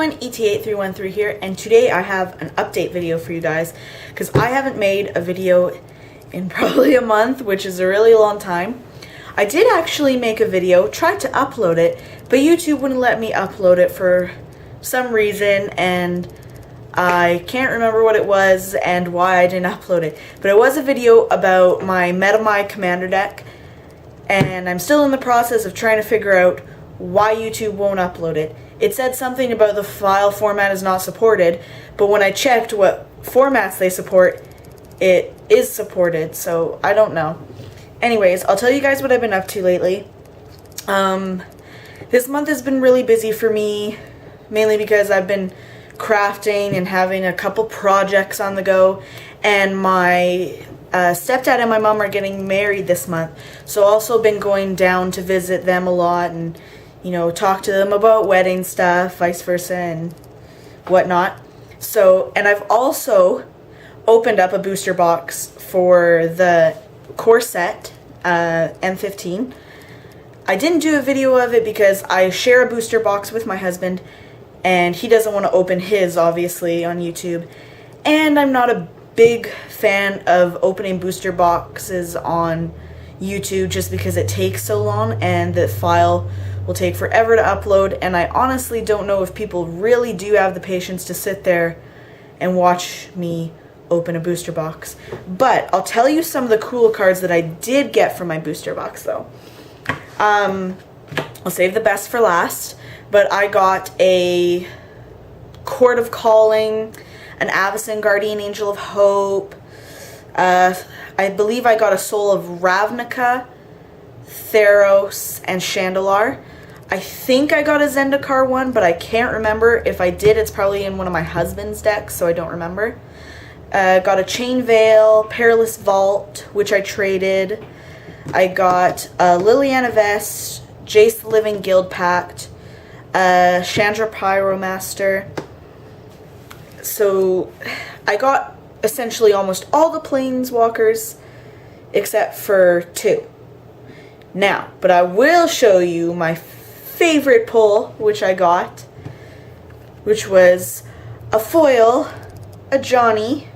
everyone, ET8313 here, and today I have an update video for you guys because I haven't made a video in probably a month, which is a really long time. I did actually make a video, tried to upload it, but YouTube wouldn't let me upload it for some reason, and I can't remember what it was and why I didn't upload it. But it was a video about my Metamai Commander deck, and I'm still in the process of trying to figure out why YouTube won't upload it. It said something about the file format is not supported, but when I checked what formats they support, it is supported, so I don't know. Anyways, I'll tell you guys what I've been up to lately. This month has been really busy for me, mainly because I've been crafting and having a couple projects on the go, and my stepdad and my mom are getting married this month, so also been going down to visit them a lot and, you know, talk to them about wedding stuff, vice versa, and whatnot. So, and I've also opened up a booster box for the core set, M15. I didn't do a video of it because I share a booster box with my husband, and he doesn't want to open his, obviously, on YouTube. And I'm not a big fan of opening booster boxes on YouTube just because it takes so long and the file will take forever to upload, and I honestly don't know if people really do have the patience to sit there and watch me open a booster box. But I'll tell you some of the cool cards that I did get from my booster box though. I'll save the best for last, but I got a Court of Calling, an Avacyn Guardian Angel of Hope, I believe I got a Soul of Ravnica, Theros, and Chandalar. I think I got a Zendikar one, but I can't remember. If I did, it's probably in one of my husband's decks, so I don't remember. Got a Chain Veil, Perilous Vault, which I traded. I got Liliana Vest, Jace the Living Guild Pact, Chandra Pyromaster. So I got essentially almost all the Planeswalkers except for 2. Now, but I will show you my favorite pull, which I got, which was a foil, a Johnny.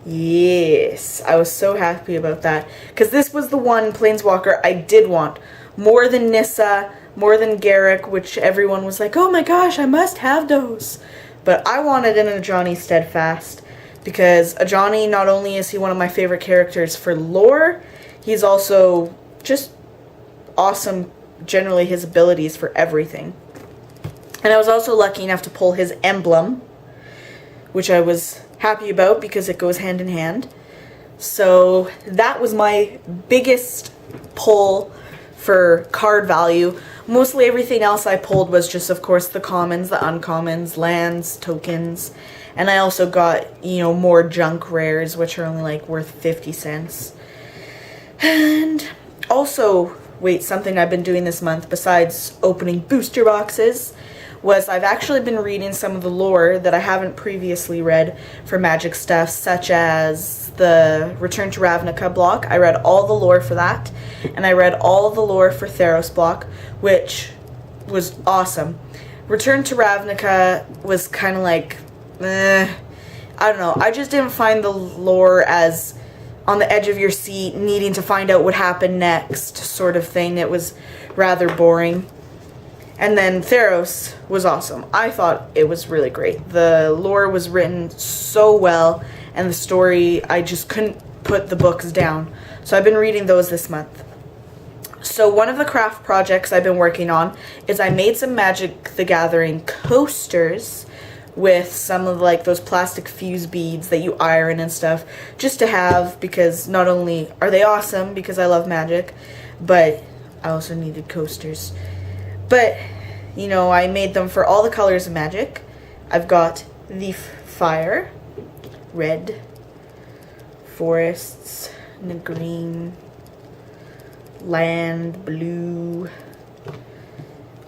Yes, I was so happy about that, because this was the one Planeswalker I did want, more than Nissa, more than Garruk, which everyone was like, oh my gosh, I must have those. But I wanted an Ajani Steadfast, because Ajani, not only is he one of my favorite characters for lore, he's also just awesome, generally his abilities for everything. And I was also lucky enough to pull his emblem, which I was happy about because it goes hand in hand. So that was my biggest pull for card value. Mostly everything else I pulled was just, of course, the commons, the uncommons, lands, tokens, and I also got, you know, more junk rares, which are only like worth 50 cents. And also, wait, something I've been doing this month besides opening booster boxes was I've actually been reading some of the lore that I haven't previously read for Magic stuff, such as the Return to Ravnica block. I read all the lore for that, and I read all the lore for Theros block, which was awesome. Return to Ravnica was kind of like, I don't know. I just didn't find the lore as on the edge of your seat, needing to find out what happened next sort of thing. It was rather boring. And then Theros was awesome. I thought it was really great. The lore was written so well, and the story, I just couldn't put the books down. So I've been reading those this month. So one of the craft projects I've been working on is I made some Magic the Gathering coasters with some of like those plastic fuse beads that you iron and stuff, just to have, because not only are they awesome because I love Magic, but I also needed coasters. But, you know, I made them for all the colors of Magic. I've got the fire, red, forests, and the green, land, blue,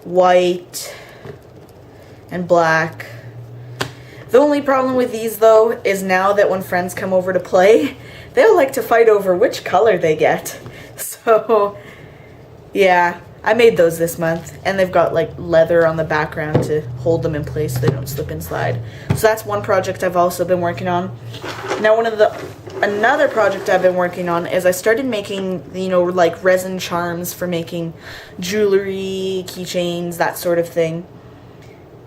white, and black. The only problem with these, though, is now that when friends come over to play, they'll like to fight over which color they get. So, yeah, I made those this month, and they've got like leather on the background to hold them in place so they don't slip and slide. So that's one project I've also been working on. Now another project I've been working on is I started making, you know, like resin charms for making jewelry, keychains, that sort of thing.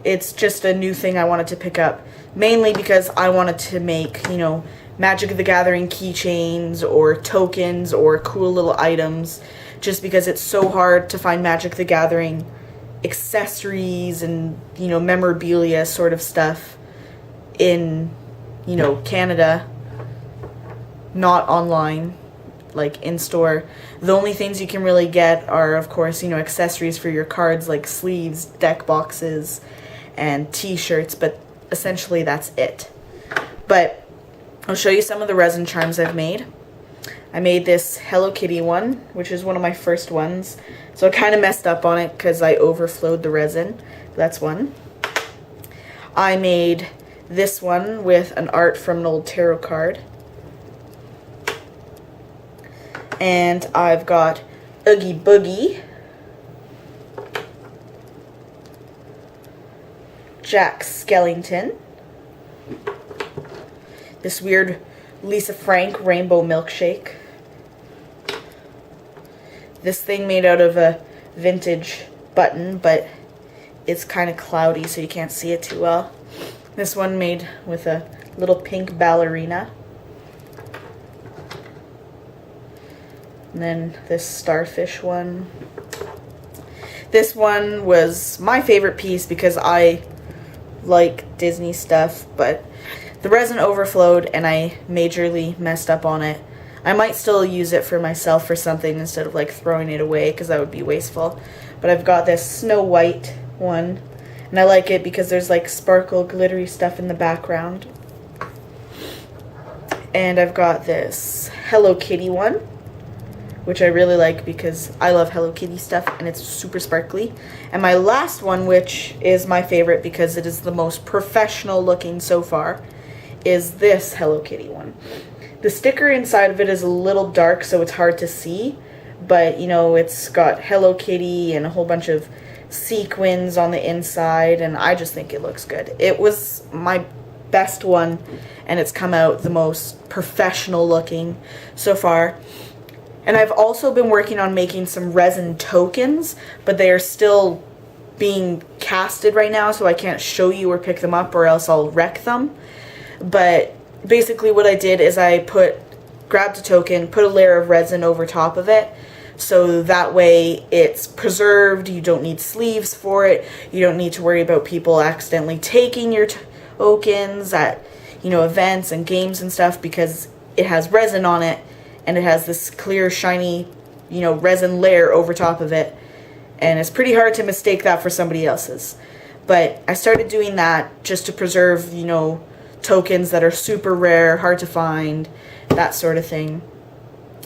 It's just a new thing I wanted to pick up, mainly because I wanted to make, you know, Magic the Gathering keychains or tokens or cool little items, just because it's so hard to find Magic the Gathering accessories and, you know, memorabilia sort of stuff in, you know, Canada, not online, like in store. The only things you can really get are, of course, you know, accessories for your cards like sleeves, deck boxes, and t-shirts, but essentially that's it. But I'll show you some of the resin charms I've made. I made this Hello Kitty one, which is one of my first ones. So I kind of messed up on it because I overflowed the resin. That's one. I made this one with an art from an old tarot card. And I've got Oogie Boogie, Jack Skellington, this weird Lisa Frank rainbow milkshake, this thing made out of a vintage button, but it's kind of cloudy so you can't see it too well. This one made with a little pink ballerina. And then this starfish one. This one was my favorite piece because I like Disney stuff, but the resin overflowed and I majorly messed up on it. I might still use it for myself for something instead of like throwing it away, because that would be wasteful. But I've got this Snow White one, and I like it because there's like sparkle glittery stuff in the background. And I've got this Hello Kitty one, which I really like because I love Hello Kitty stuff and it's super sparkly. And my last one, which is my favorite because it is the most professional looking so far, is this Hello Kitty one. The sticker inside of it is a little dark, so it's hard to see, but you know, it's got Hello Kitty and a whole bunch of sequins on the inside, and I just think it looks good. It was my best one, and it's come out the most professional looking so far. And I've also been working on making some resin tokens, but they are still being casted right now, so I can't show you or pick them up or else I'll wreck them. But basically what I did is I grabbed a token, put a layer of resin over top of it, so that way it's preserved. You don't need sleeves for it. You don't need to worry about people accidentally taking your tokens at, you know, events and games and stuff, because it has resin on it and it has this clear, shiny, you know, resin layer over top of it, and it's pretty hard to mistake that for somebody else's. But I started doing that just to preserve, you know, tokens that are super rare, hard to find, that sort of thing.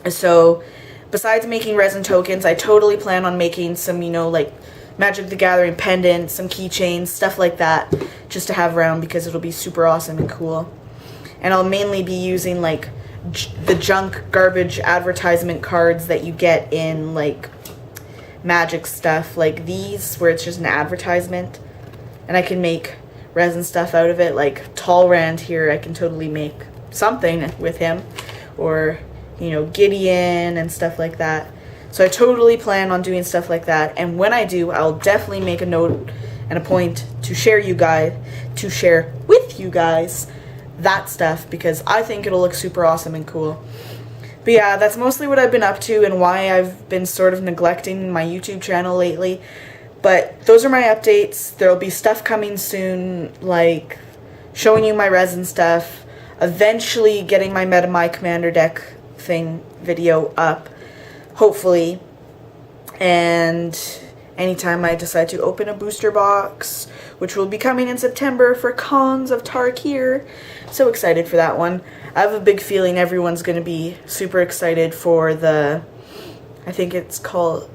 So besides making resin tokens, I totally plan on making some, you know, like Magic the Gathering pendants, some keychains, stuff like that, just to have around because it'll be super awesome and cool. And I'll mainly be using like the junk garbage advertisement cards that you get in like Magic stuff, like these where it's just an advertisement, and I can make resin stuff out of it. Like Talrand here, I can totally make something with him, or, you know, Gideon and stuff like that. So I totally plan on doing stuff like that, and when I do, I'll definitely make a note and a point to share with you guys that stuff, because I think it'll look super awesome and cool. But yeah, that's mostly what I've been up to and why I've been sort of neglecting my YouTube channel lately. But those are my updates. There'll be stuff coming soon, like showing you my resin stuff, eventually getting my My Commander deck thing video up, hopefully, and anytime I decide to open a booster box, which will be coming in September for Khans of Tarkir. So excited for that one. I have a big feeling everyone's going to be super excited for the, I think it's called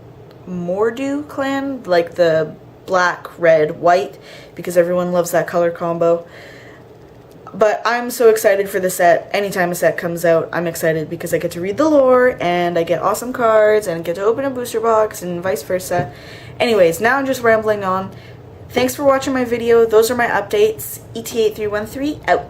Mordu clan, like the black, red, white, because everyone loves that color combo. But I'm so excited for the set. Anytime a set comes out, I'm excited because I get to read the lore and I get awesome cards and get to open a booster box and vice versa. Anyways, now I'm just rambling on. Thanks for watching my video. Those are my updates. ET8313 out.